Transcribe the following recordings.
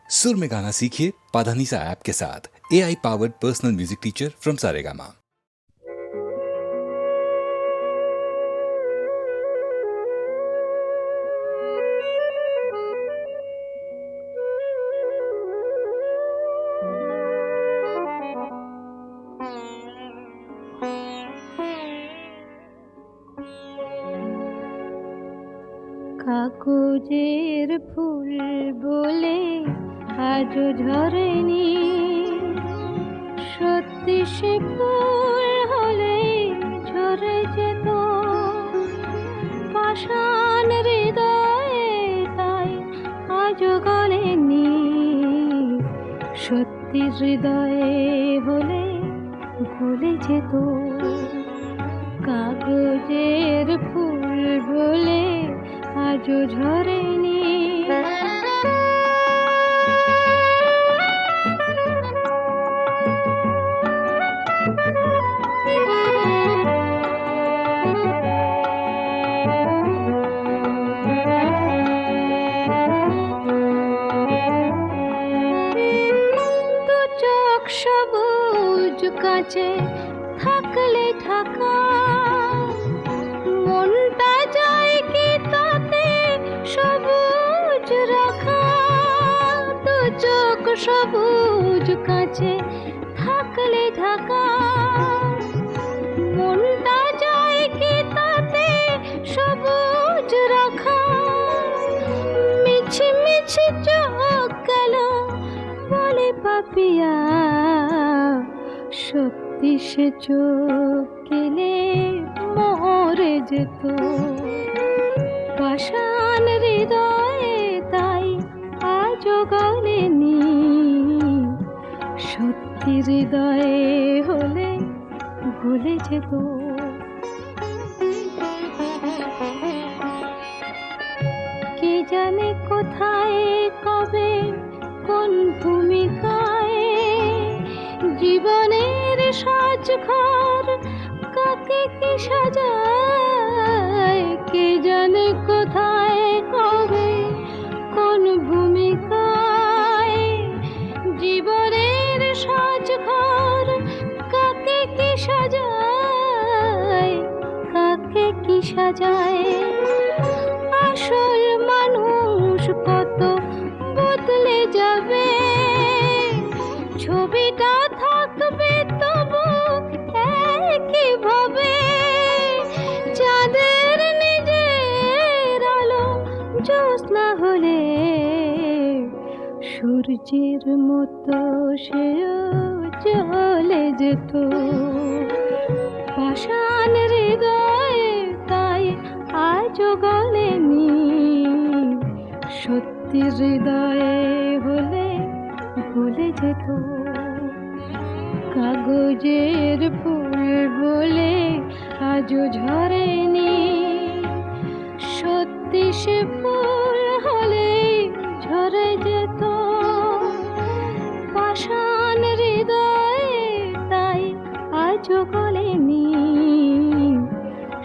सुर में गाना सीखिए पाधानीसा ऐप के साथ। AI powered personal music teacher from Saregama. কাগজের ফুল বলে আজও ঝরেনি, সত্যি সে ফুল হলে ঝরে যেত পাষাণ হৃদয়ে, তাই আজও গলেনি। সত্যি হৃদয়ে হলে গলে যেত। কাগজের ফুল বলে আজও ঝরেনি। দু চোখ সবুজ কাঁচে থাকলে ঢাকা, মনটা যায় কি তাতে সবুজ রাখা। দু চোখ সবুজ কাঁচে থাকলে ঢাকা, মনটা যায় কি তাতে সবুজ রাখা। মিছি মিছি চোখ গেল বলে পাপিয়া, সত্যি সে চোখ গেলে মরে যেত পাষাণ হৃদয়ে, তাই আজও গলেনি। সত্যি হৃদয়ে হলে গলে যেত। কে জানে কোথায় কবে কোন ভূমিকায় জীবনের সাজঘর কাকে কি সাজায়। কে জানে কোথায় কবে কোন ভূমিকায় জীবনের সাজঘর কাকে কি সাজায়, কাকে কি সাজায়। আসল মানুষ কত বদলে যাবে, ছবিটা থাকবে তবু একই ভাবে। চাঁদের নিজের আলো জ্যোৎস্না হলে সূর্যের মতো সেও চলে যেত পাষাণ হৃদয়ে, তাই আজও গলেনি। সত্যি হৃদয়ে হলে গলে যেত। কাগজের ফুল বলে আজও ঝরেনি, সত্যি সে ফুল হলে ঝরে যেত পাষাণ হৃদয়ে, তাই আজও গলেনি।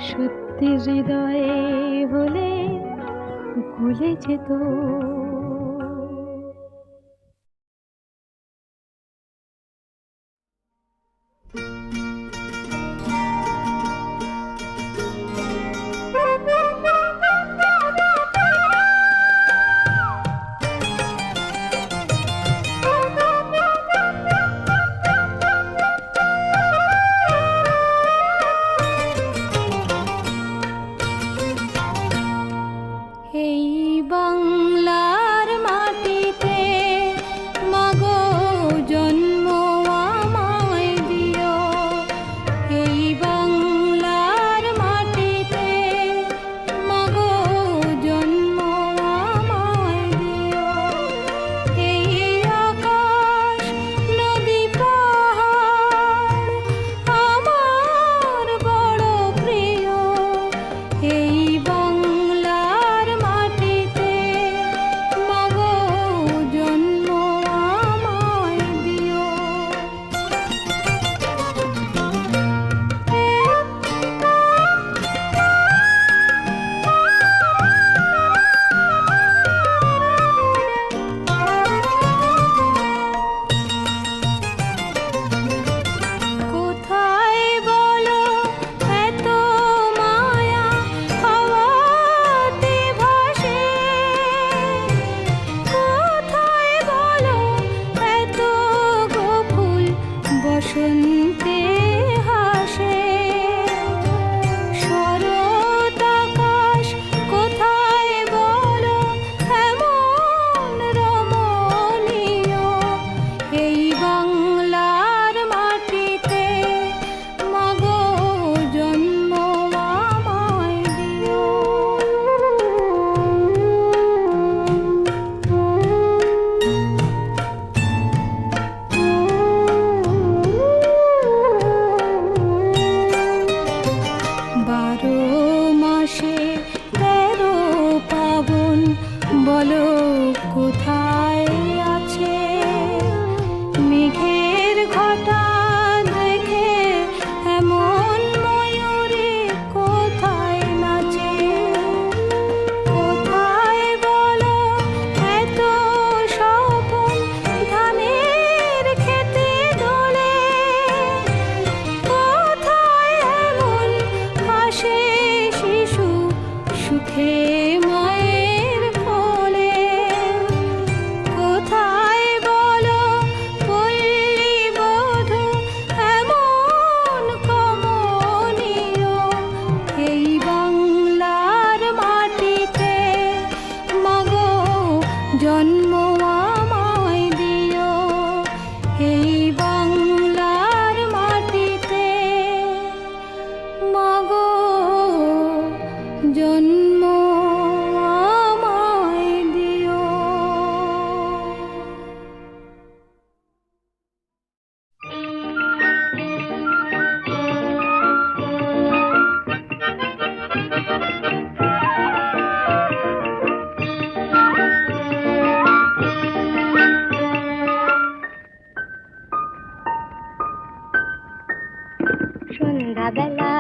সত্যি হৃদয়ে হলে গলে যেত। এই বাংলা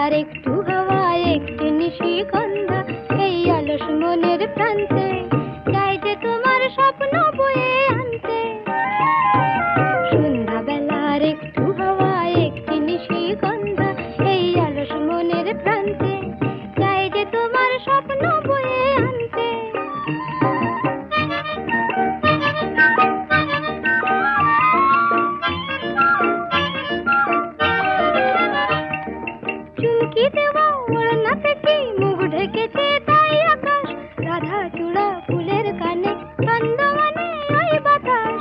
সন্ধ্যাবেলার একটু হাওয়া একটু নিশিগন্ধা এই অলস মনের প্রান্তে চাই যে তোমার স্বপ্ন বয়ে আনতে। সন্ধ্যাবেলার একটু হাওয়া একটু নিশিগন্ধা এই অলস মনের প্রান্তে চাই যে তোমার স্বপ্ন বয়ে আনতে। চুমকি দেওয়া ওড়নাতে কি মুখ ঢেকেছে তাই আকাশ, রাধা চূড়া ফুলের কানে ছন্দমানে ওই বাতাস।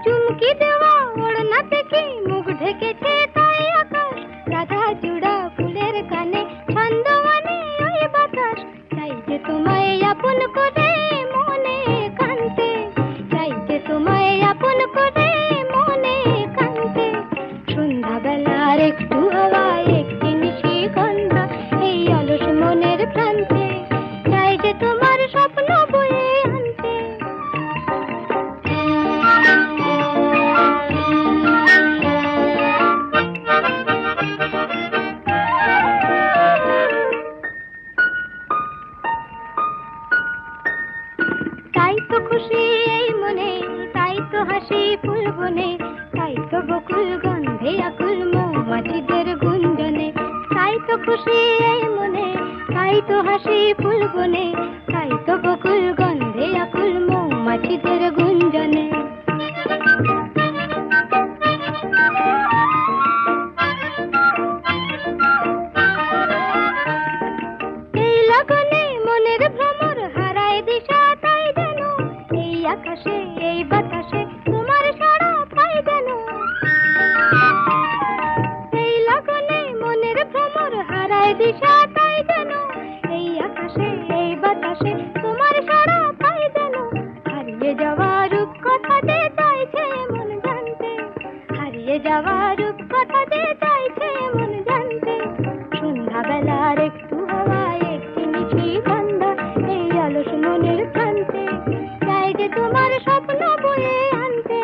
চুমকি দেওয়া ওড়নাতে কি মুখ ঢেকেছে তাই আকাশ, রাধা চূড়া ফুলের কানে ছন্দমানে ওই বাতাস। চাই যে তোমায় আপন করে মনে কান্তে, চাই যে তোমায় আপন করে মনে কান্তে। সন্ধ্যাবেলার একটু হাওয়া একটি নিশিগন্ধা এই অলস মনের প্রান্তে চাই যে তোমার স্বপ্ন বয়ে আনতে। তাই তো খুশি এই মনে, তাই তো হাসি ফুল বনে, তাই তো বকুল গন্ধে আকুল মৌমাছিদের গুঞ্জনে। তাই তো খুশি এই মনে, তাই তো হাসি ফুল বনে, তাই তো বকুল গন্ধে আকুল মৌমাছিদের গুঞ্জনে। এই লগনে মনের ভ্রমর হারায় দিশা তাই যেন এই আকাশে এই বাতাসে তোমার সাড়া পাই যেন। এই লগনে মনের ভ্রমর হারায় দিশা তাই যেন এই আকাশে এই বাতাসে তোমার সাড়া পাই যেন। হারিয়ে যাওয়া রূপ কথা যে চাইছে মন জানতে, হারিয়ে যাওয়া রূপ কথা যে চাইছে মন জানতে। সন্ধ্যাবেলার একটু হাওয়া একটি নিশিগন্ধা এই অলস মনের প্রান্তে চাই যে তোমার স্বপ্ন বয়ে আনতে।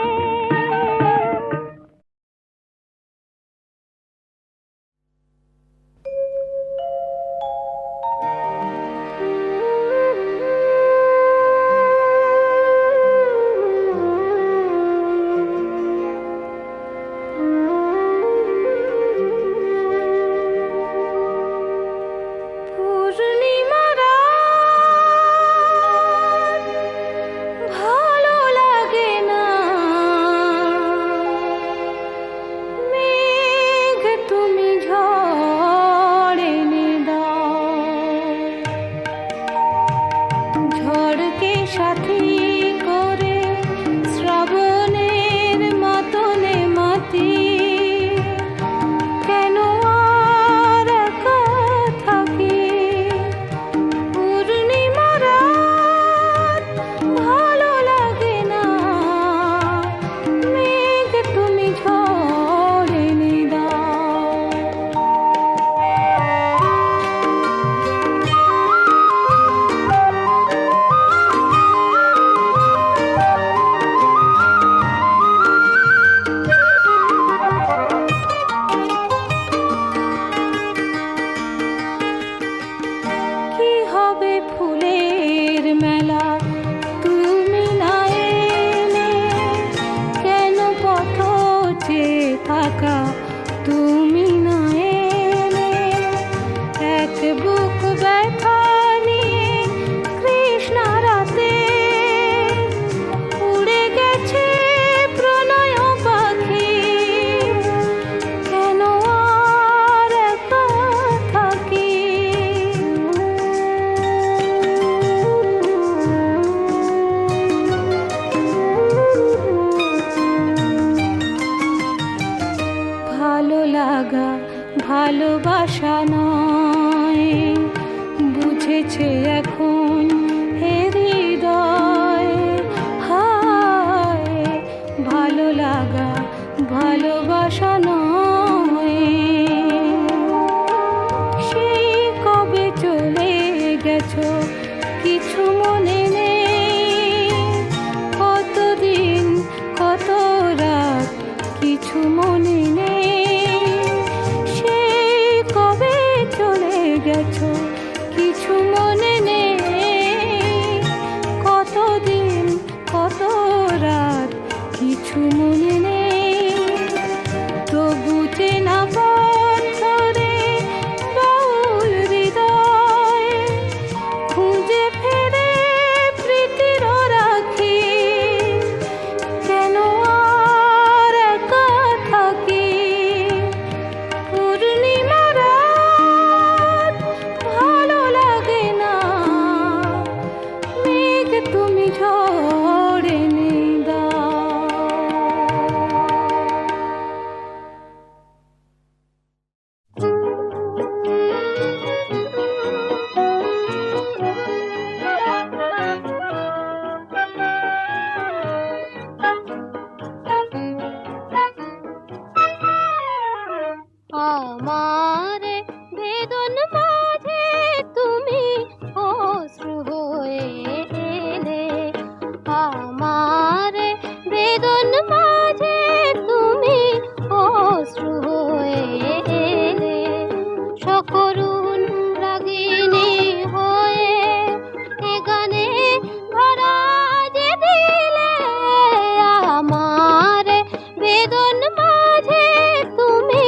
আমার বেদন মাঝে তুমি অশ্রু হয়ে এলে, সকরুণ রাগিনী হয়ে এ গানে ভরা যে দিলে। আমার বেদন মাঝে তুমি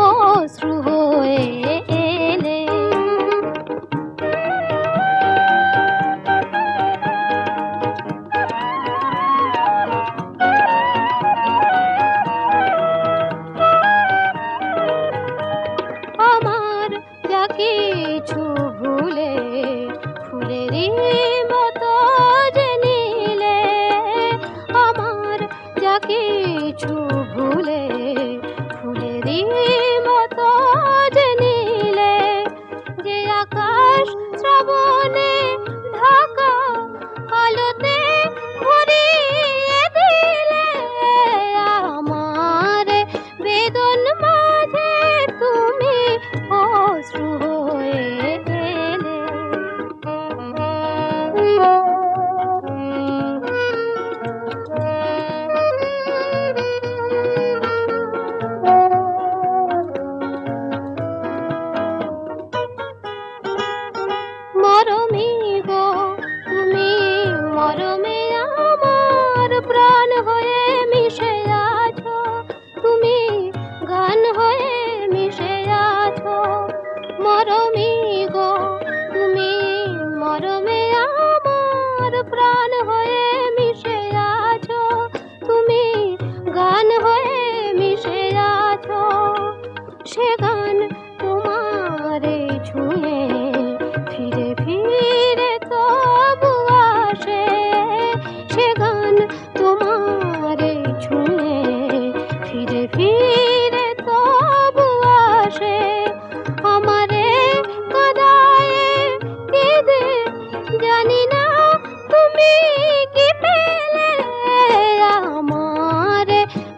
অশ্রু হয়ে এলে। আমার যা কিছু ভুলে ফুলেরই মতো যে নীলে, আমার যা কিছু ভুলে ফুলেরই মতো যে নীলে, যে আকাশ শ্রাবণে ঢাকা আলোতে ভরিয়ে দিলে। আমার বেদন মাঝে তুমি অশ্রু হয়ে এলে। মরমী গো তুমি মরমে আমার প্রাণ হয়ে মিশে আছো, তুমি গান হয়ে মিশে আছো। মরমী গো তুমি মরমে আমার প্রাণ হয়ে মিশে আছো, তুমি গান হয়ে মিশে আছো। সে গান তোমারে ছুঁয়ে ফিরে ফিরে তবু আসে, সে গান তোমারে ছুঁয়ে ফিরে ফিরে তবু আসে। আমারে কাদায়ে কেঁদে জানি না তুমি কি পেলে। আমার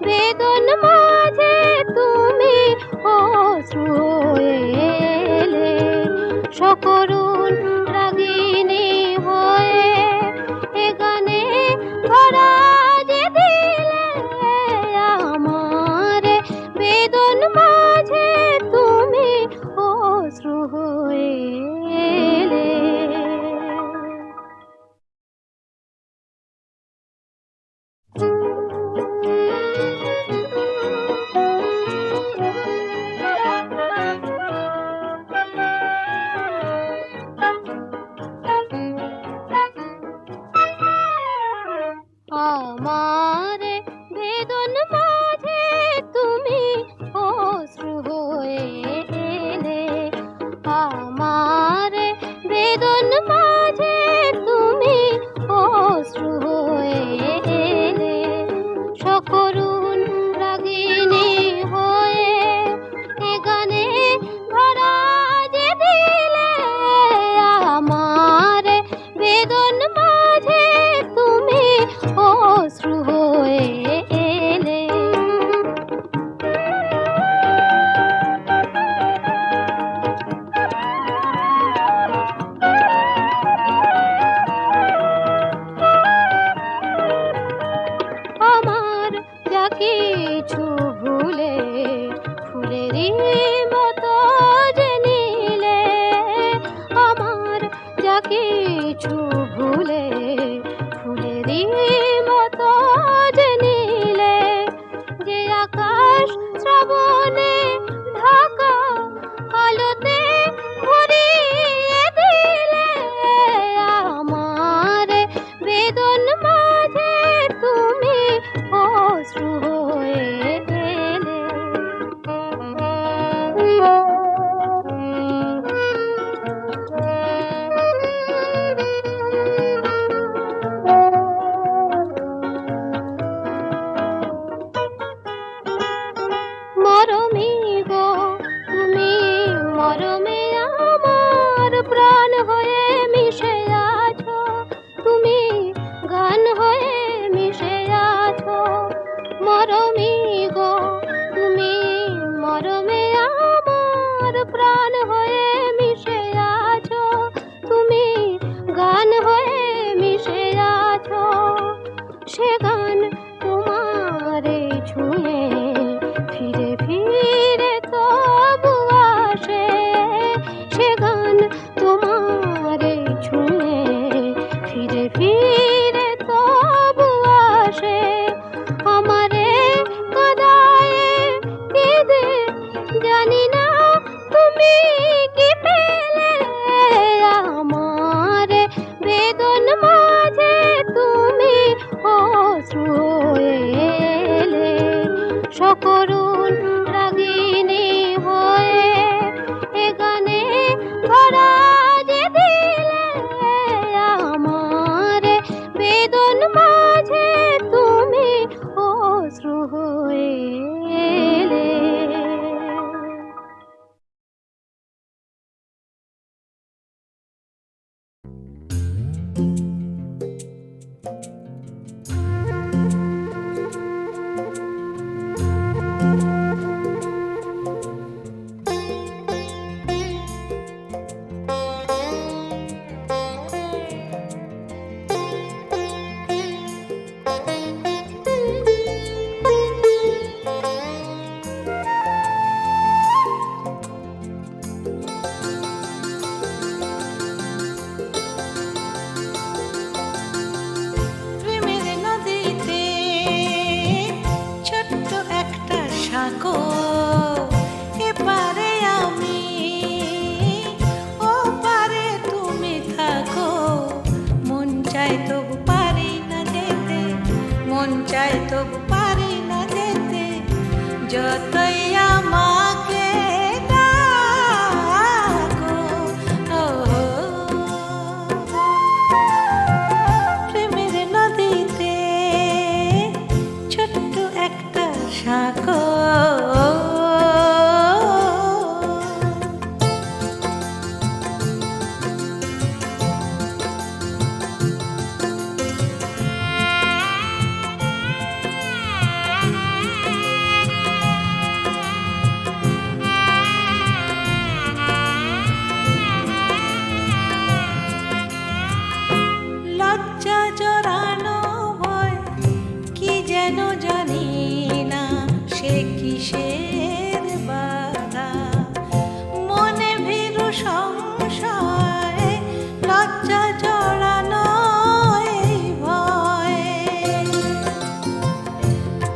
বেদন মাঝে তুমি অশ্রু হয়ে এলে, সকরুণ রাগিনী হয়ে এ গানে ভরা যে দিলে। আমার বেদন মাঝে তুমি অশ্রু হয়ে এলে। আমার বেদন মাঝে তুমি অশ্রু হয়ে এলে, আমার বেদন মাঝে তুমি অশ্রু হয়ে এলে, সকরুণ রাগিনী হয়ে এ গানে ভরা যে দিলে। আমার বেদন মাঝে তুমি অশ্রু হয়ে এলে। আমার যা কিছু ভুলে ফুলেরই মতো যে নীলে, আমার যা কিছু ভুলে ফুলেরই মতো যে নীলে, যে আকাশ শ্রাবণে ঢাকা আলোতে ভরিয়ে দিলে। আমার বেদন মাঝে তুমি অশ্রু হয়ে এলে। সে গান তোমারে ছুঁয়ে ফিরে ফিরে তবু আসে, সে গান তোমারে ছুঁয়ে ফিরে ফিরে তবু আসে। আমারে কাদায়ে কেঁদে জানি না তুমি কি পেলে, আমারে বেদন মাঝে তুমি অশ্রু এলে, সকরুণ রাগিনী হয়ে এ গানে ধরা যে দিলে, আমারে বেদন মাঝে তুমি অশ্রু হয়ে এলে। প্রেমের নদীতে ছোট্ট একটা সাগর, এপারে আমি ওপারে তুমি থাকো, মন চাই তবু পারি না যেতে, মন চাই তবু পারি না যেতে, যতই আমাকে ডাকো। ও প্রেমের নদীতে ছোট্ট একটা সাগর, লজ্জা জড়ানো ভয় কি যেন জানি না, সে কিসের বাধা, মনে ভীরু সংশয়, লজ্জা জড়ানো এই ভয়।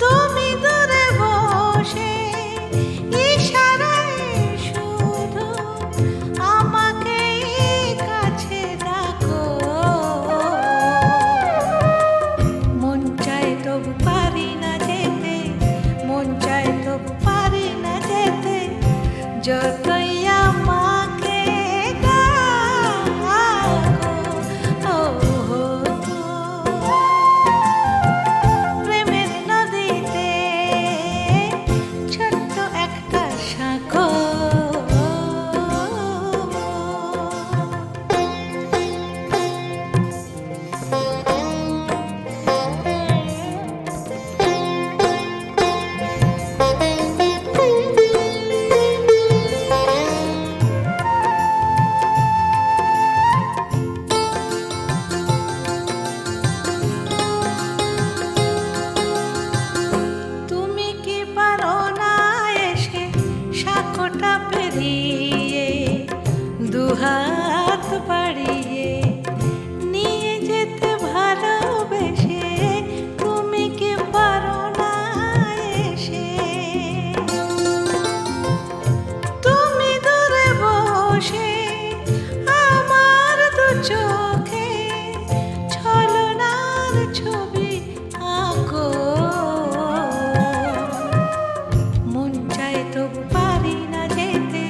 তুমি দূরে বসে ইশারায় শুধু আমাকে কাছে ডাকো, মন চাই তবু পারি না যেতে, মন চাই তবু পারি না যেতে, যতই আমাকে ডাকো। ও প্রেমের নদীতে ছোট্ট একটা সাগর। তুমি কি পারো না এসে সাঁকোটা পেরিয়ে দুহাত বাড়িয়ে নিয়ে যেতে ভালোবেসে, তুমি কি পারো না এসে, তুমি দূরে বসে আমার দু চোখে ছলনার ছবি আঁকো, মন চাই তবু পারি না যেতে,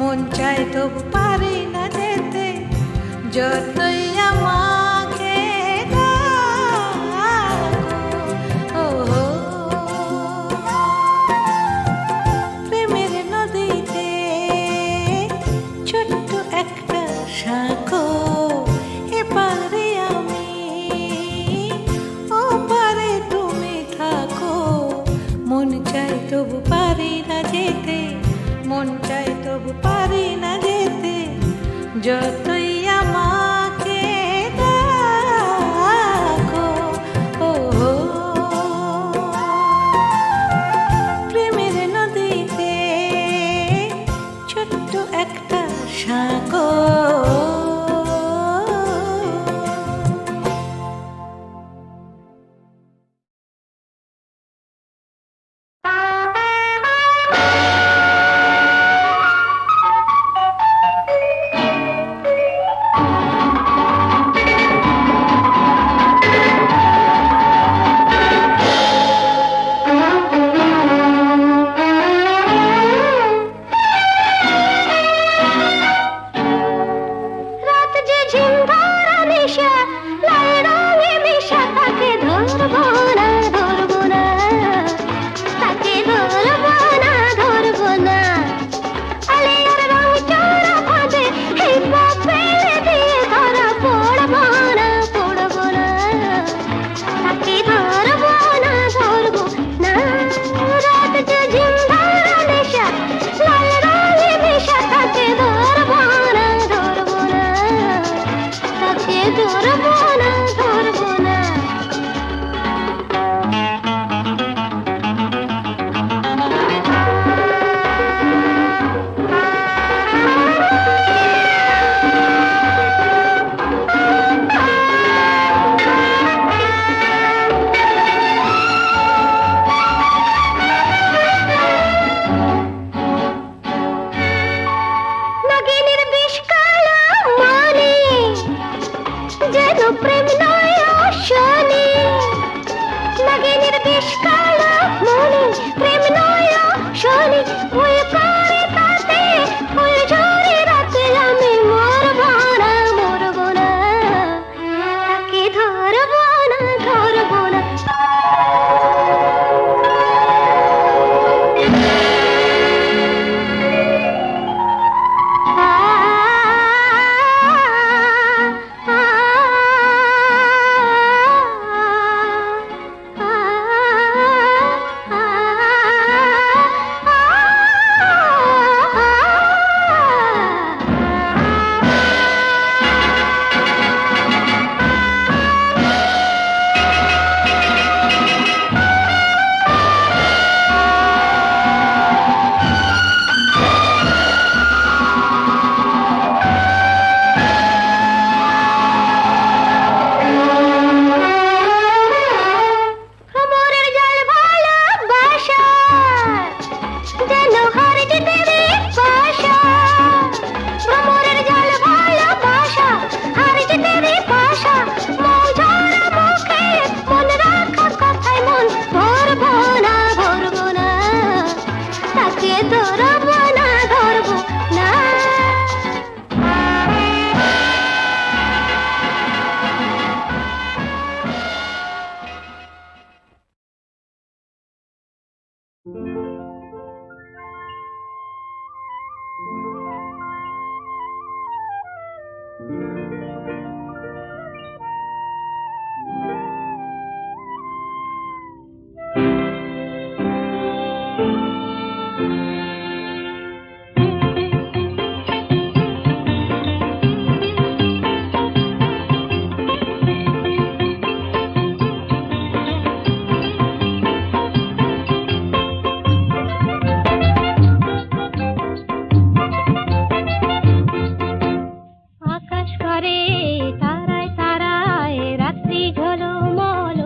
মন চাই তবু পারি না যেতে, যতই আমাকে ডাকো। ও প্রেমের নদীতে ছোট্ট একটা সাগর, এপারে আমি ওপারে তুমি থাকো, মন চাই তবু পারি না যেতে, মন চাই তবু পারি না যেতে, যতই আমাকে আকাশ করে তারায় তারায় রাত্রি ঝলমল,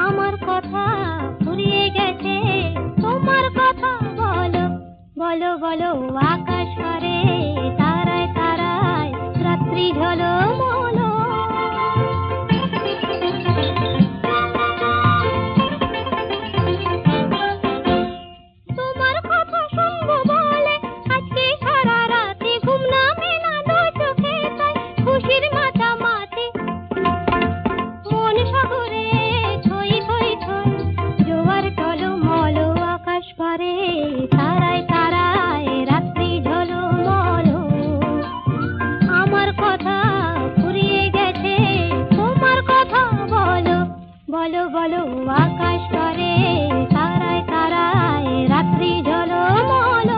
আমার কথা ফুরিয়ে গেছে তোমার কথা বলো বলো বলো। আকাশ করে তারায় তারায় রাত্রি ঝলমল, তোমার কথা শুনবো বলে আজকে সারা রাতে ঘুম নামে না দু চোখে, তাই খুশির মাতামাতি মন সাগরে থই থই থই জোয়ার টলমল। আকাশ পারে তারায় তারায় রাত্রি ঝলমল, আমার কথা ফুরিয়ে গেছে তোমার কথা বলো বলো বলো। আকাশ পারে তারায় তারায় রাত্রি ঝলমল।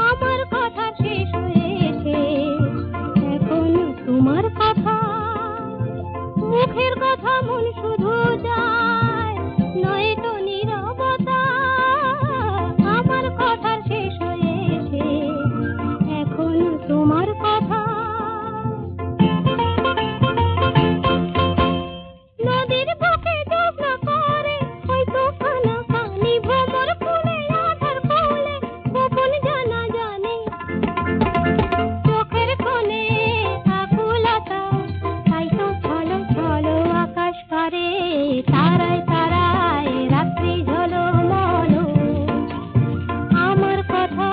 আমার কথা শেষ হয়েছে, এখন তোমার কথা, মুখের কথা মন শুধু যায় নয়তো নীরবতা। আমার কথা শেষ হয়েছে, এখন তোমার কথা। নদীর বুকে জ্যোৎস্না করে হয়তো কানাকানি, ভ্রমর ফুলে আধার কোলে গোপন জানা জানে, চোখের কোণে আকুলতা তাই তো ছলো ছলো। আকাশ পারে তারায় তারায় রাত্রি ঝলমল, আমার কথা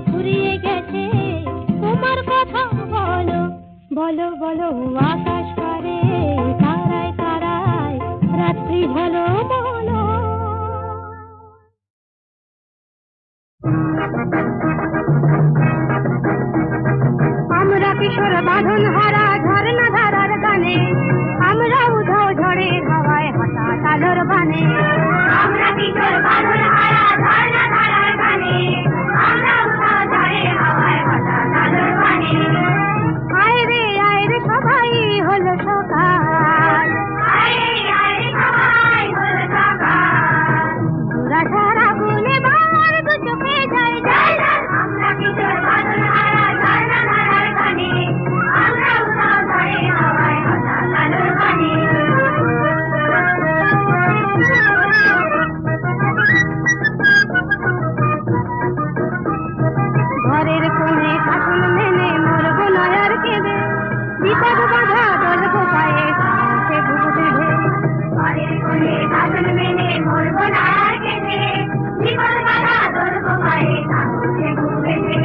ফুরিয়ে গেছে তোমার কথা বলো বলো বলো। আকাশ পারে তারায় তারায় রাত্রি ঝলমল। আমরা কিশোর বাঁধন হারা ঝর্ণা ধারার গানে, আমরা উধাও ঝড়ের হাওয়ায় হঠাৎ আলোর বানে। আমরা কিশোর বাঁধন হারা ঝর্ণা ধারার গানে, আমরা উধাও ঝড়ের হাওয়ায় হঠাৎ আলোর বানে। আয় রে সবাই হলো সকাল, আয় রে সবাই হলো সকাল। দুরাশার আগুনে বাবার দু চোখে যায় যায় যায়। আমরা কিশোর বাঁধন হারা ঝর্ণা ধারার গানে, আমরা উধাও ঝড়ের হাওয়ায় হঠাৎ আলোর বানে। ঘরের কোণে শাসন মেনে মরবো নয়ার কেঁদে, বিপদ বাধা দলবো পায়ে সে বুক বেঁধে। ঘরের কোণে শাসন মেনে মরবো নয়ার কেঁদে, বিপদ বাধা দলবো পায়ে সে বুক বেঁধে।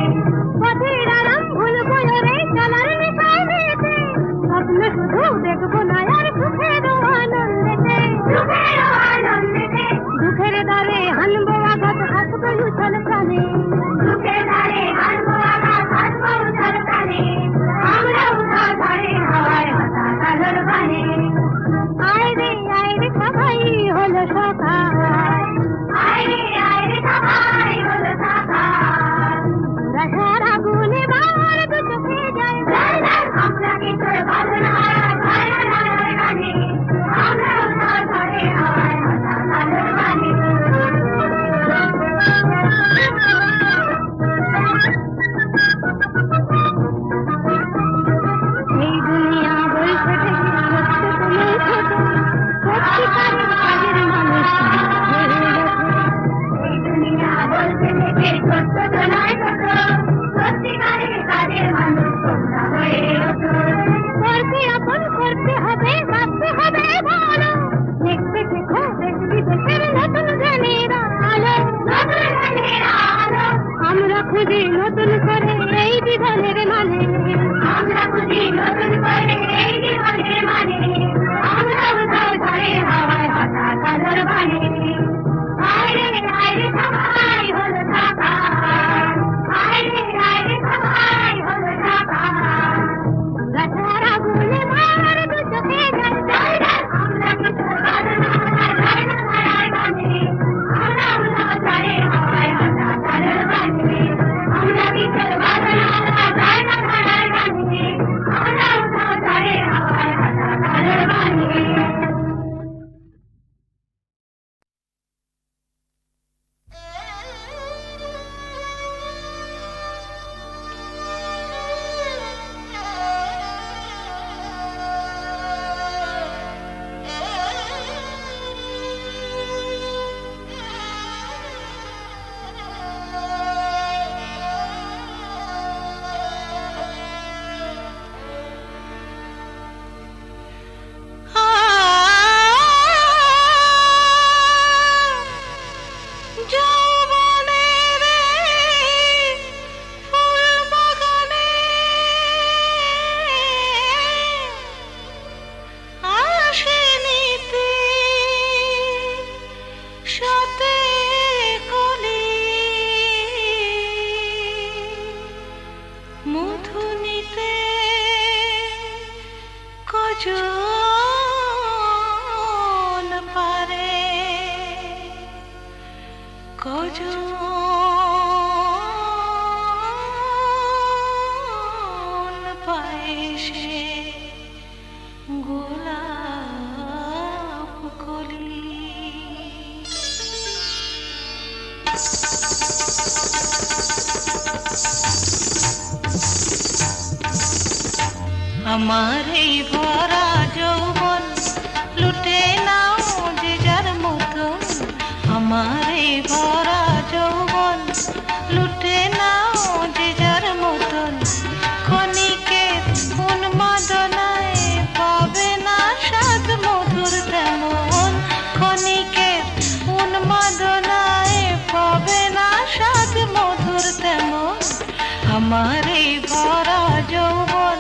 পথের আরাম ভুলবো রে চলার নেশায় মেতে, স্বপ্ন শুধু দেখবো নয়ার সুখের আনন্দেতে, সুখের আনন্দেতে। দুঃখের দ্বারে হানবো আঘাত হাসবো উছল প্রাণে, দুঃখের দ্বারে হানবো আঘাত হাসবো উছল প্রাণে। আমরা উধাও ঝড়ের হাওয়ায় হঠাৎ আলোর বানে। আয় রে সবাই হলো সকাল, আয় রে সবাই হলো সকাল। দুরাশার আগুনে বাবার দু চোখে যায় যায় যায়। আমরা কিশোর বাঁধন হারা ঝর্ণা ধারার গানে, আমরা উধাও ঝড়ের হাওয়ায় হঠাৎ আলোর বানে। এই দুনিয়া বলছে সত্য তুমি ছোট, সত্যিকারের কাজের মানুষ হয়ে গেছে। এই দুনিয়া বলছে সত্য তো নয় ছোট, সত্যিকারের কাজের মানুষ তোমরা হয়ে ওঠো। করতে আপন করতে হবে বাঁচতে আমার এই ভরা যৌবন লুটে নাও যে যার মতন, আমার এই ভরা যৌবন লুটে নাও যে যার মতন। ক্ষণিকের উন্মাদনায় পাবে না স্বাদ মধুর তেমন, ক্ষণিকের উন্মাদনায় পাবে না স্বাদ মধুর তেমন। আমার এই ভরা যৌবন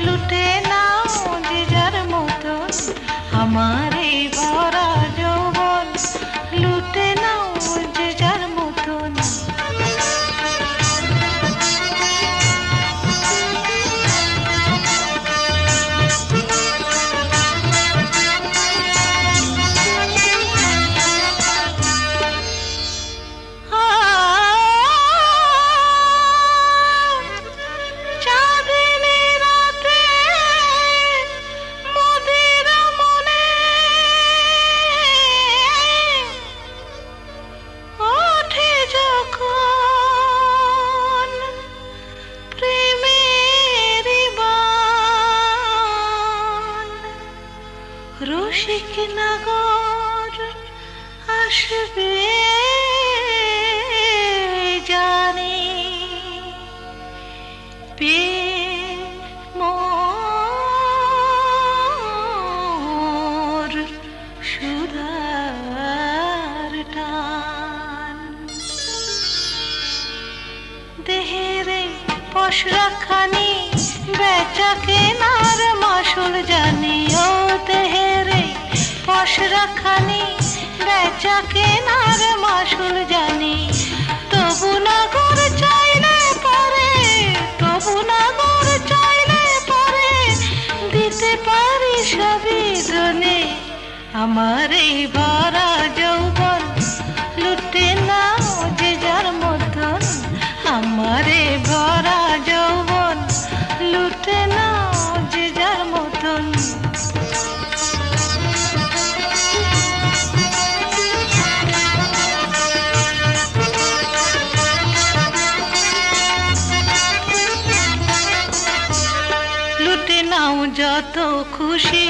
লুটে নাও যে যার মতন, আমার এই ভরা যৌবন লুটে নাও যে যার মতন। রসিক নগর আসবে জানি, মোর সুধার টান। দেহেরে পশরাখানি বেচা কেনার মাসুল জানি, ও দেহেরে পশরাখানি বেচা কেনার মাসুল জানি। তবু নগর চাইলে পরে, তবু নগর চাইলে পরে দিতে পারি সবই দনে। আমার এই ভরা যৌবন লুটে নাও যে যার মতন, আমার এই ভরা যৌবন লুটে নাও যে যার মতন। লুটে নাও যত খুশি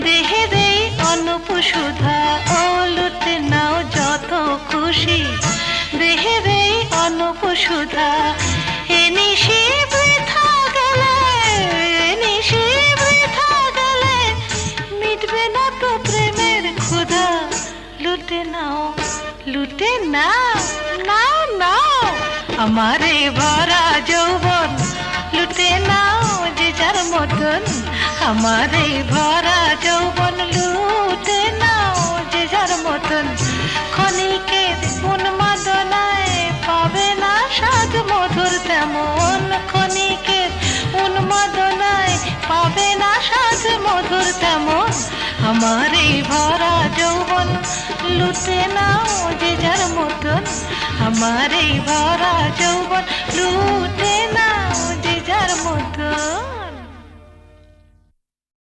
দেহের এই অনুপ সুধা, ও লুটে নাও যত খুশি দেহের এই অনুপ সুধা। এ নিশি বৃথা গেলে, এ নিশি বৃথা গেলে মিটবে না তো প্রেমের ক্ষুধা। লুটে নাও, লুটে নাও, নাও নাও আমার এই ভরা যৌবন লুটে নাও যে যার মতন আমার এই ভরা যৌবন লুটে নাও যে যার মতন ক্ষণিকের উন্মাদনায় পাবে না স্বাদ মধুর তেমন ক্ষণিকের উন্মাদনায় পাবে না স্বাদ মধুর তেমন আমার এই ভরা যৌবন লুটে নাও যে যার মতন আমার এই ভরা যৌবন লুটে নাও